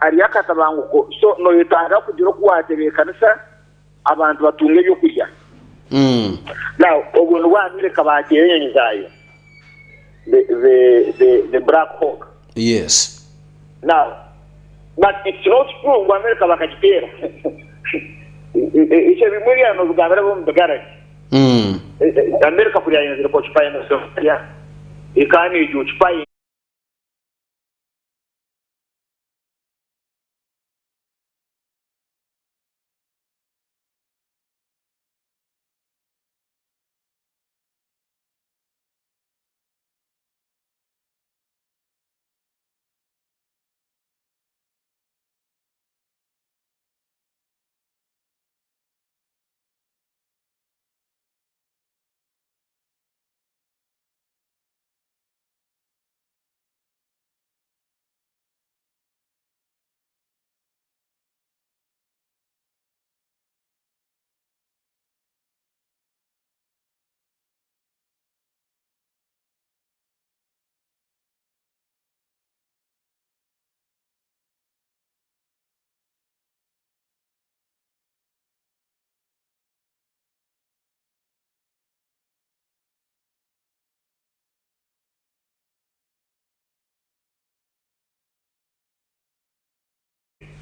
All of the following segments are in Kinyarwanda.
ari yakatabanguko so no yitanga kugira ko watebekanisa abantu batunge byo kurya. Now ubuntu bw'Amerika bagereye nzayo the black hawk. Yes. Now but it's not true ngo America bakagitera. Icyo bimuri ano bugabara bo mbagarage. America kuri yanze ko chipaya no Somalia ikani ju chipaya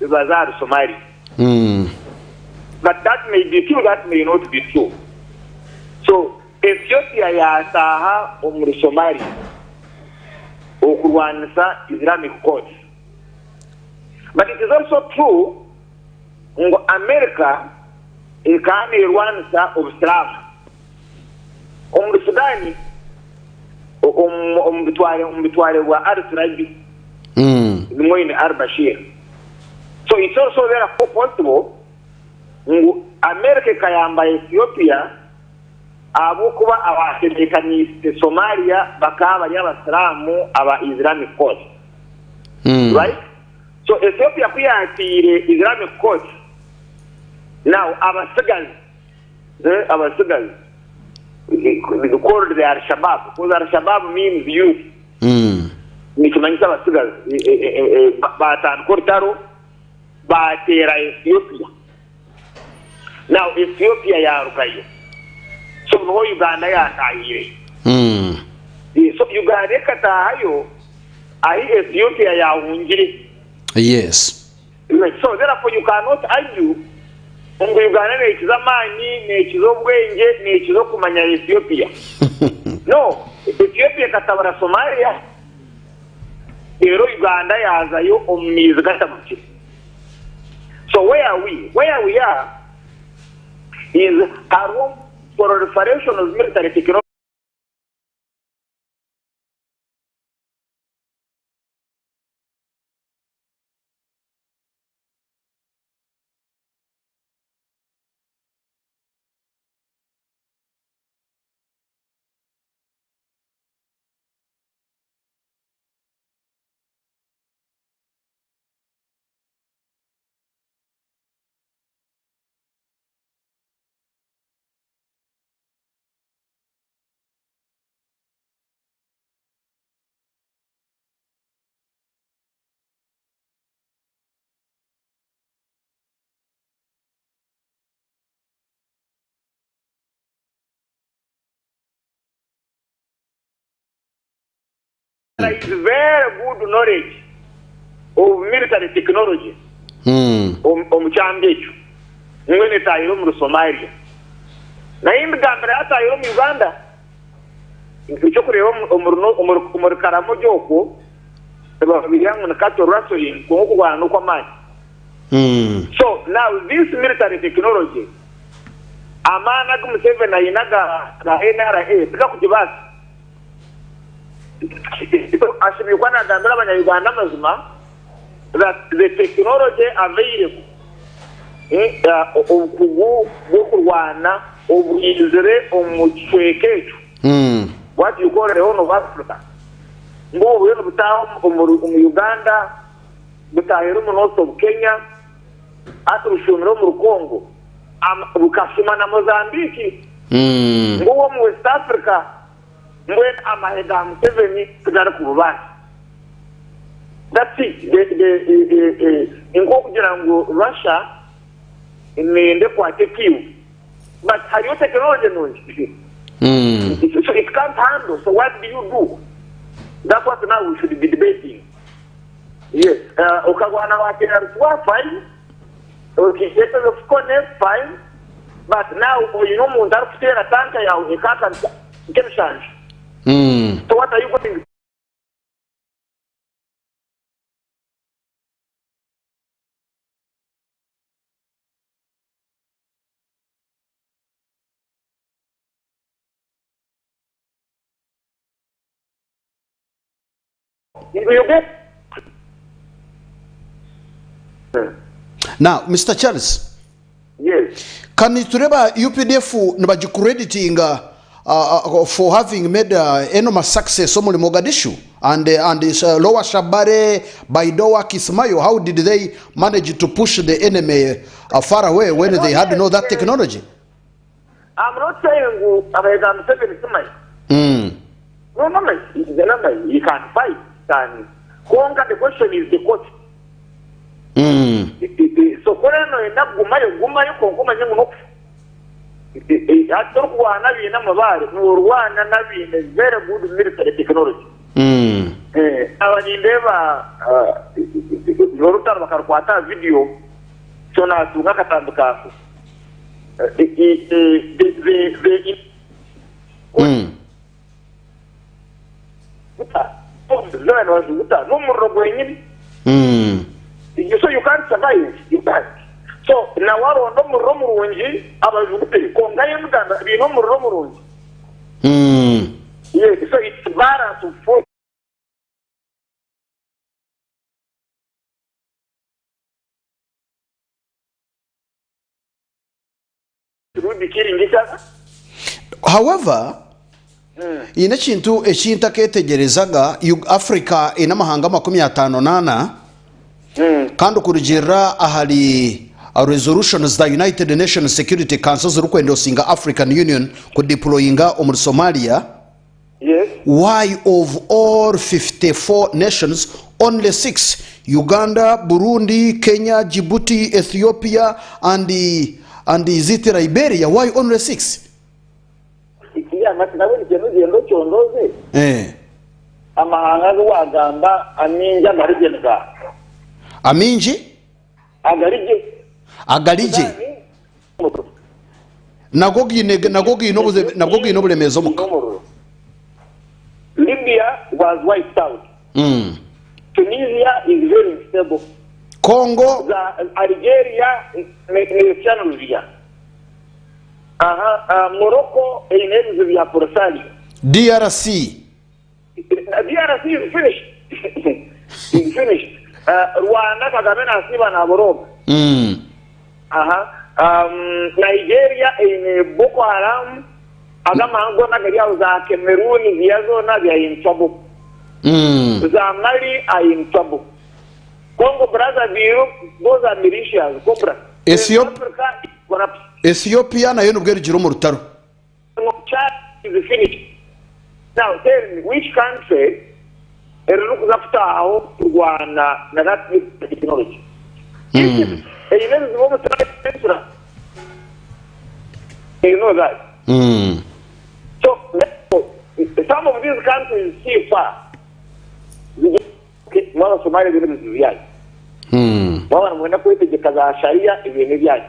Bazar Somali. But that may be true, that may not be true. So Ethiopia ya saha umuri Somali okurwanisa Islamic cause. But it is also true ngo America ikani rwanisa Islam. Umuri Sudani umbitware wa Al-Sirabi. Moine Al-Bashir. So it's also very possible America kayamba Ethiopia abo kuba abatekaniste Somalia bakaba y'abasiramu aba Islamic cause. Right? So Ethiopia kuyatire Islamic cause. Now abasigazi we call the Al-Shabaab, because Al-Shabaab means youth. Nikimanyisa abasigazi batan kortaro batera Ethiopia. Now Ethiopia ya rukayo. So no Uganda ya taire. So Uganda kata hayo ai Ethiopia ya unjiri. Yes. So therefore you cannot argue ngo Uganda ne kizamani ne kizobwenge ne kizokumanya Ethiopia. No, Ethiopia katabara Somalia. Ero Uganda yazayo omizi gatamuki. So where we are is our room for proliferation of military technology. There is very good knowledge of military technology. Omuchambecho. Ngwene tayiro mu Somalia. Na imbigambira atayiro mu Uganda. Icyo kureba umurkaramo joko babiryango na kato wrestling ko kugwana kwa mani. So now this military technology amana kumuseveni na inaga na NRA tika kujibasa ashimikwa na gambira abanyarwanda mazima that the technology available okugu bokurwana obuyizire omuchwekecho what you call the horn of Africa ngo byo butaho mu Uganda butahero mu north of Kenya aturushumiro mu Congo bukashima na Mozambique ngo mu West Africa ngwe amahega Museveni kugara kububana That's it. In Russia, in the but have you technology? So it can't handle. So what do you do? That's what now we should be debating. Yes. Fine. Okay, fine. But now, you know, you can change. So what are you going? You get? Now, Mr. Charles. Yes. Can you tureba UPDF nabaji crediting for having made enormous success in Mogadishu and Lower Shabare, Baidoa, Kismayo? How did they manage to push the enemy far away when they had no that technology? I'm not saying I'm saying no, the number you can't fight. The question is the court. So Koreano enough Gumayo Kokuma Yango. I don't want to be a number one and very good military technology. Our endeavor Loruta Makarquata video so now to Nakatan no more going in. So you can't survive. You can't. So now I don't know Romushana. About Kongayam can be no more Romushana. Yes. So it's balance to force. Through the killing each other. However, ine chintu echinta ketegerezaga Africa inamahanga 58 kandi kurujira ahali resolutions the United Nations Security Council zurukwendo singa African Union kudeployinga omuri Somalia. Yes. Why of all 54 nations only 6, Uganda, Burundi, Kenya, Djibouti, Ethiopia and is it Liberia, why only 6? Amahanga wagamba aminja marigenga. Aminji? Agarije. Nagogi nobulemezo muka. Libya was wiped out. Tunisia is very unstable. Congo, Algeria is Morocco is DRC. DRC is finished. It's finished. Rwanda Kagamena Siva na Borom. Nigeria in Boko Haram. Agamango na Garia za Cameroon Viazo na they are in trouble. Mali are in trouble. Congo Brazzaville, those are militias. Ethiopia na yenu bweri jiro mu rutaro. Chad is finished. Now tell me which country look after how Rwanda na that technology. You know that. So some of these countries see far. Mwana Somalia is very Mwana mwenda kuite kaza sharia ibintu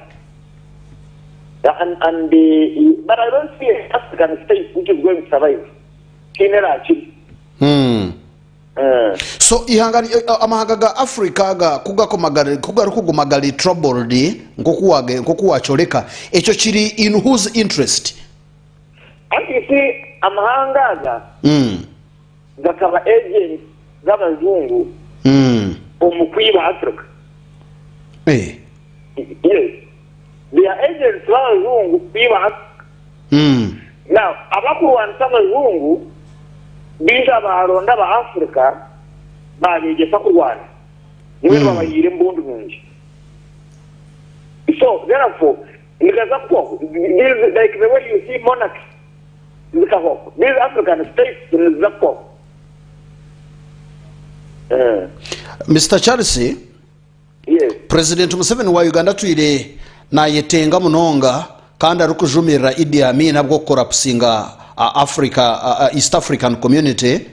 and but I don't see an African state which is going to survive. So ihangani amahanga Africa ga kugarukugumagali troubled ngokuwacholeka echo chiri in whose interest? And you see amahanga gakaba agents z'abazungu omukwiba Africa. Yes. They are agents z'abazungu kwiba Africa. Now abakurwanisa abazungu biza baronda ba Africa babigesa kurwana niwe babayire mbundu munji. So therefore nikaza ko like the way you see monarchy these African states in the Mr. Charles, yes, President Museveni wa Uganda tuire na yetenga munonga kandi ari kujumirira Idi Amin nabwo corruptinga East African community.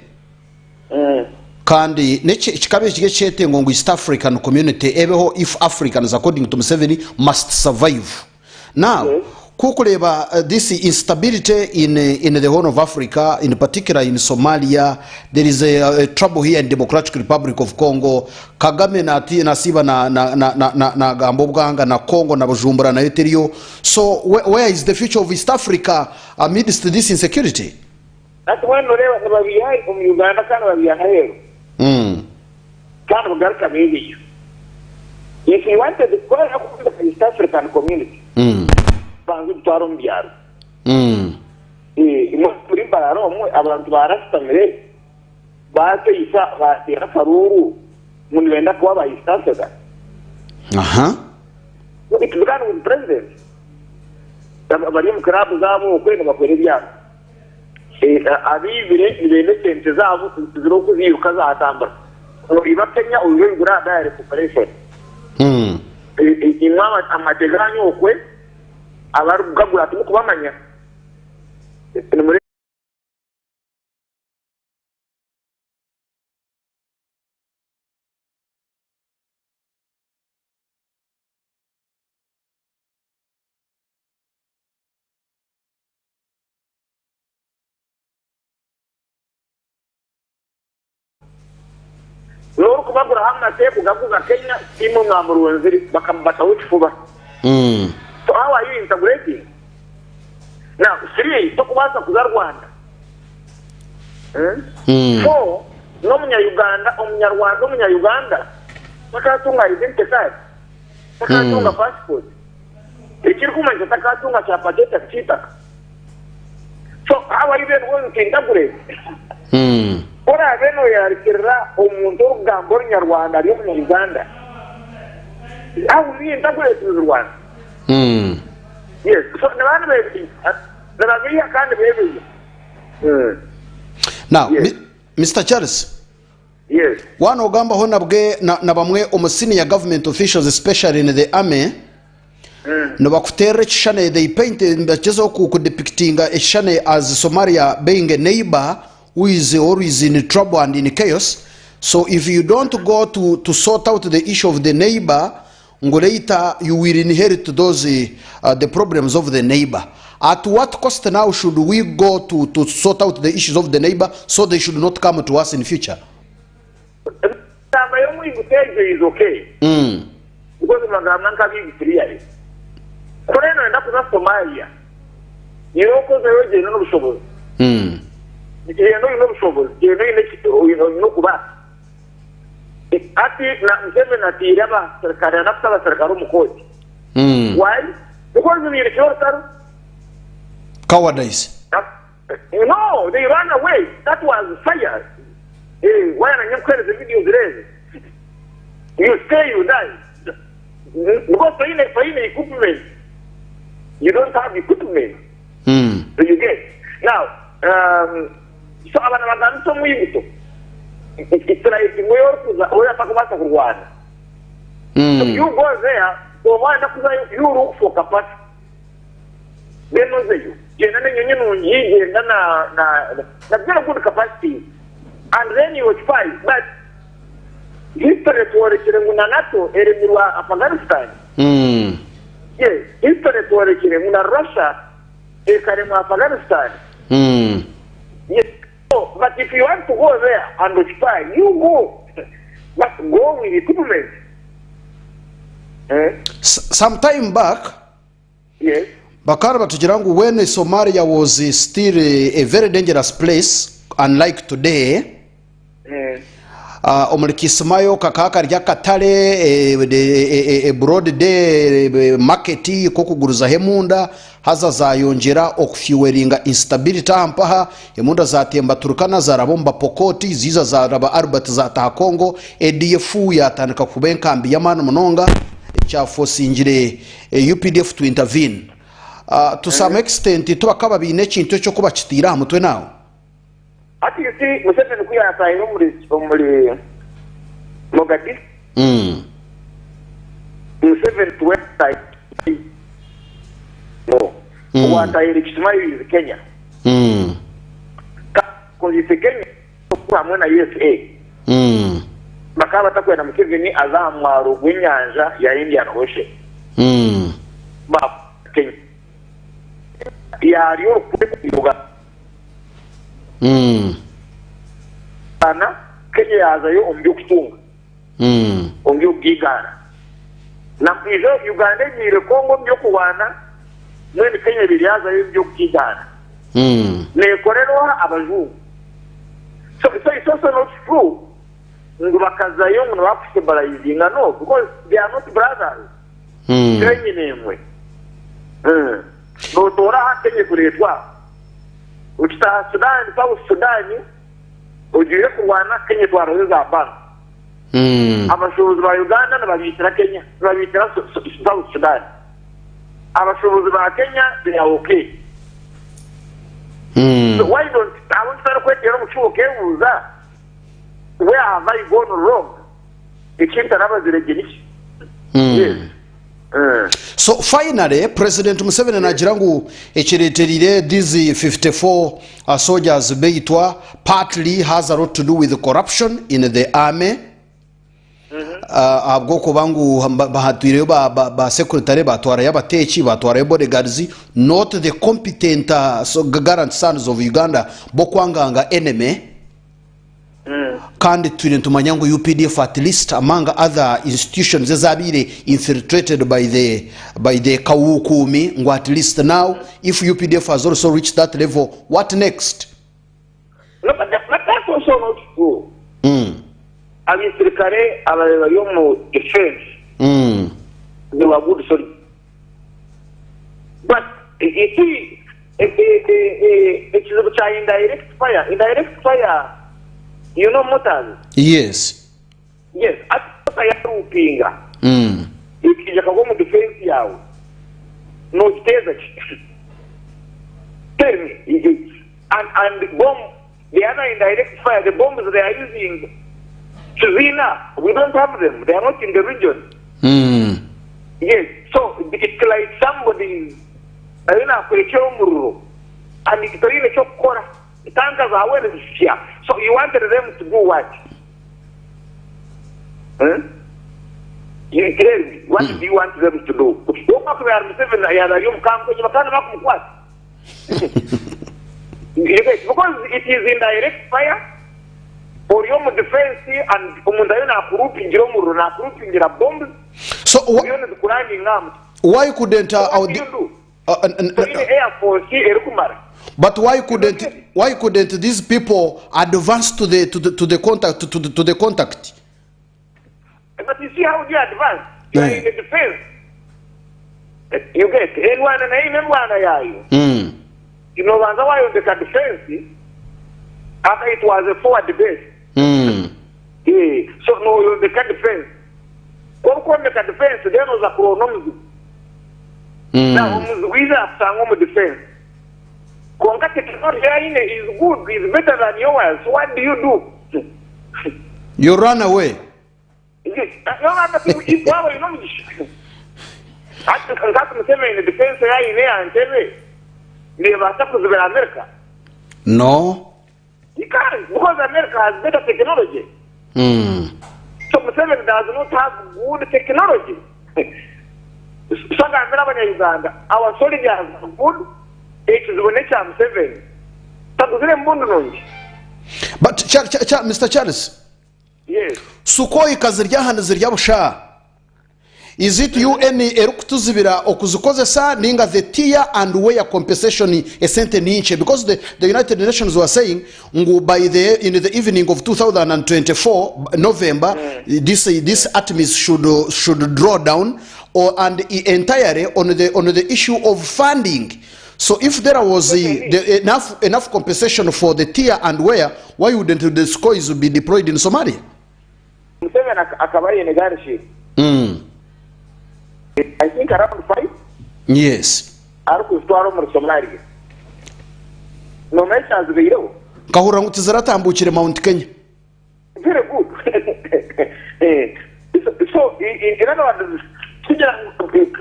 Kandi chikabe chige chete ngo East African community ebeho if Africans according to Museveni must survive. Now, yes. Kukuleba this instability in the Horn of Africa, in particular in Somalia, there is a trouble here in Democratic Republic of Congo. Kagame na siba na Gamboganga na Congo na Bujumbura na Eterio. So where is the future of East Africa amidst this insecurity? That's when we are from Uganda can be here. Kind of welcome maybe. If you wanted to call up the East African community. Bangu twarum biaro muri bararo abantu barastamire bate isa batera faruru mun wenda kwa ba East it began with president bari mu krabu zabo kwene bakwere byaro abibire ibene sente zabo ziro kuziruka zatamba ibakenya uyengura da recuperation imama amateganyo okwe abarugagura ati mukubamanya loro kubagura hamna tepu gavuga Kenya imo ngamurunziri bakambata uchifuba. So how are you integrating? Now, three, talk about Rwanda. Four, no Uganda, no Uganda. Takatunga identity card. Takatunga passport. Ichirukuma takatunga chapageta chita. So how are you going to integrate? Ora beno yarikira omuntu gambor Nyarwanda ari mu Uganda. How will we integrate with Rwanda? Yes, so the one baby, there are very kind of baby. Now, yes. Mr. Charles. Yes. One ogamba honabwe na bamwe senior government officials, especially in the army. No bakutere chane they painted mbachezo ku depicting a chane as Somalia being a neighbor who is always in trouble and in chaos. So if you don't go to sort out the issue of the neighbor, later you will inherit those the problems of the neighbor. At what cost now should we go to sort out the issues of the neighbor so they should not come to us in future? Is okay. Because Magamaka is clear. Korean and that's Somalia. You know, because there is no trouble. You know, no trouble. You know, Kuba. Ati na mseme na tiraba serikali anapata serikali mkoti. Why? Because we are shorter. Cowardice. No, they ran away. That was fire. Why are you credit the videos there? You stay, you die. Because for equipment, you don't have equipment. So you get. Now, so I'm going to move it. It's like we are talking about Rwanda. So you go there, so why not you look for capacity? Then no say you. You know, very good capacity, and then you will fight. But history for the NATO, Afghanistan. Yes, history for the Russia, Afghanistan. Yes. But if you want to go there and spy, you go. But go with equipment. Some time back, yes. Bakaraba Tujirangu, when Somalia was still a very dangerous place, unlike today, Omulikismayo kakaka rya katale broad day market ko kuguruza hemunda haza zayongera okufuweringa instability ampaha emunda zatemba Turkana zarabomba Pokoti ziza zaraba Albert za ta Congo ADF yatandika kubenka ambi yamana munonga cha forcingire UPDF to intervene to some extent to bakaba bine kintu cyo kuba kitira mutwe nawo ati si museveni kuya ataye muri Mogadishu. Museveni website. No. What I is Kenya. Because it's Kenya. I'm going to USA. Bakaba takwenda Museveni azamwaro gwinyanja ya Indian Ocean. Ba Kenya. Ya ryo kuvuga. Ana Kenya yazayo ombyo kutunga. Ombyo bwigana. Na mpizo Uganda nyire Kongo mbyo kuwana. Mwene Kenya biliazayo mbyo bwigana. Nekorerwa abazungu. So it's also not true. Ngubakazayo ngo bakusebarayizinga no because they are not brothers. Kenya nemwe. No tora hakenye kuretwa. Ukita Sudan, South Sudan, ugiye kurwana Kenya twaroza abana. Abashobozi ba Uganda n'ababitira Kenya, babitira South Sudan. Abashobozi ba Kenya they are okay. So why don't I want to kwetera muchuke uza? Where have I gone wrong? Ikinta nabazirejenishi. Yes. So finally, President Museveni najirangu echireterire these 54 soldiers beitwa partly has a lot to do with the corruption in the army. Abwoko bangu bahatwire ba secretary batwara yabatechi batwara bodyguards, not the competent so garant sons of Uganda bokwanganga enemy. Kandi tumanyango UPDF at least among other institutions ezabire infiltrated by the Kawukumi ngo at least now if UPDF has also reached that level, what next? No, but that's also not true. Abisirikare abayo mu defense they were good sorry, but you see it's indirect fire. You know motors? Yes. Yes. Ata ya rupinga. Ikija kagomu defense yao. No steza. Tell me. And bomb, the other indirect fire, the bombs they are using Chuzina, we don't have them. They are not in the region. Yes. So it's like somebody and it's really chokora. So you wanted them to do what? You tell me, what do you want them to do? Because it is indirect fire or your defense and bombs. So why couldn't Air Force but why couldn't these people advance to the contact? But you see how you advance. You are in the defense. You get anyone and anyone. You know why on the defense after it was a forward base. Yeah. So no, you the defense. Come the defense. There was a chronometer. Now we have some defense. Conga technology is good, is better than yours. So what do you do? You run away. Yes. If power, you know, I can say in the defense area and tell me, they have attacked America. No. You can't, because America has better technology. So Museveni does not have good technology. Our soldiers are good. It is when it's 7. But Mr. Charles, yes. Sukoi kaziryahan ziryabusha. Is it you any erukutuzibira okuzukozesa ninga the tier and where compensation esente ninche? Because the United Nations were saying by in the evening of 2024 November this Artemis should draw down and entirely on the issue of funding. So if there was enough compensation for the tier and where, why wouldn't the SCOIs be deployed in Somalia? I think around 5. Yes. No measures zero. Kahura ngutizarata ambukire Mount Kenya. Very good. So in other words kugira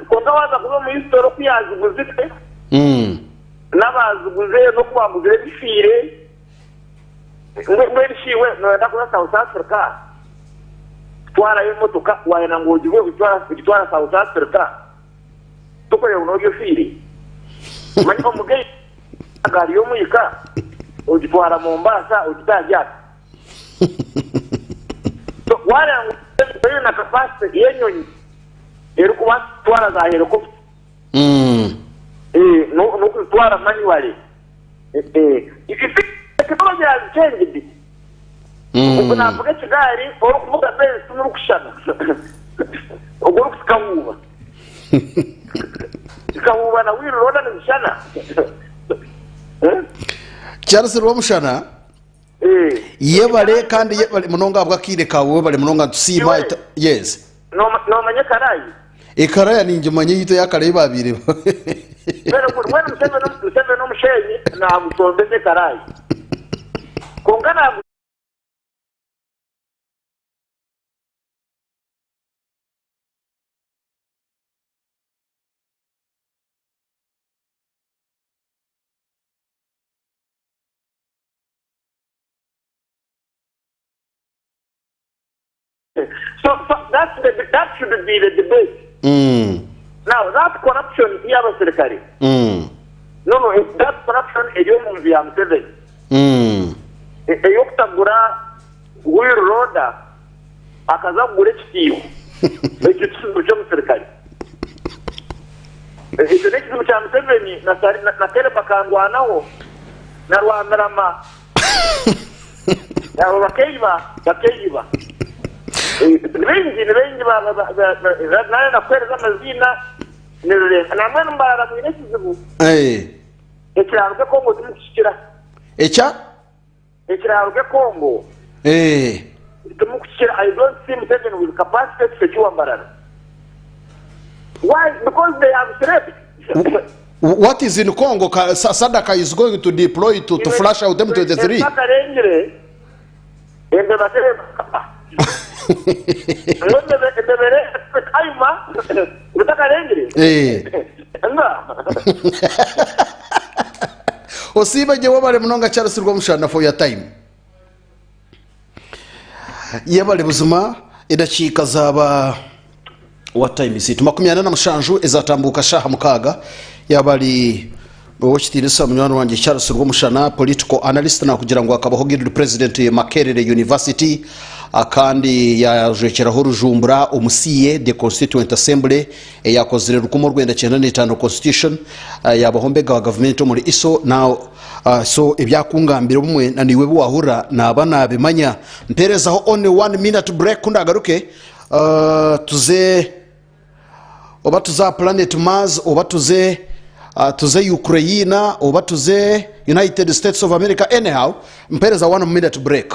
ngo waza kuba mu histoire kuyaziguze twe n'abaziguze no kubamugire bifire mweshiwe no ndakora South Africa twara y'imotoka wayena ngo ugiye gutwara South Africa tukore unoyo fire maniko mugeyi gari yo muyika ugitwara Mombasa ugitajya so wayena ngo na capacity yenyonyi kuba twara za helicopter no kutwara manually technology has changed. Ubu navuga Kigali oro kuvuga pese n'urukushana ubwo rukahuba kahuba na wiroda n'ushana Charles Rwomushana yebale kandi yebale munonga bwakire kawe bale munonga tusima yes no manye karayi ekaraya ninje manye yito yakare babire pero bueno museve no mushenyi na busondeze karayi kongana so that should be the debate. Now that corruption here was secretary. No, that corruption is your movie am saying. Eyokutagura wiroda akazagura ekitiyo ekituzo cy'omusirikale ekyo n'ekituzo kya Museveni na tere bakangwanaho na Rwamarama abo bakeyiba bengi naye nakwereza amazina nirurenga namwe mbara mwine kizibu ekiraro ke Kongo tumushikira ekiraro ke Kongo tumushikira. I don't see Museveni with capacity to secure Mbarara. Why? Because they have threat. What is in Congo? Sadaka is going to deploy to flush out them 23. Osiba je wabale munonga Charles Rwomushana for your time. Yabale buzima edakika zaba what time is it? 27 ezatambuka shaha mukaga yabali wochitirisa munywano wanje Charles Rwomushana political analyst na kugira ngo akabahogirira president Makerere University akandi yajekeraho Rujumbura omusiye the Constituent Assembly yakozere rukumo rwenda 95 constitution yabahombega government muri iso now so ebyakungambira bumwe naniwe buwahura nabana bimanya mperezaho only 1 minute break kundagaruke tuze oba tuza planet Mars oba tuze Ukraine oba tuze United States of America anyhow mpereza 1 minute break.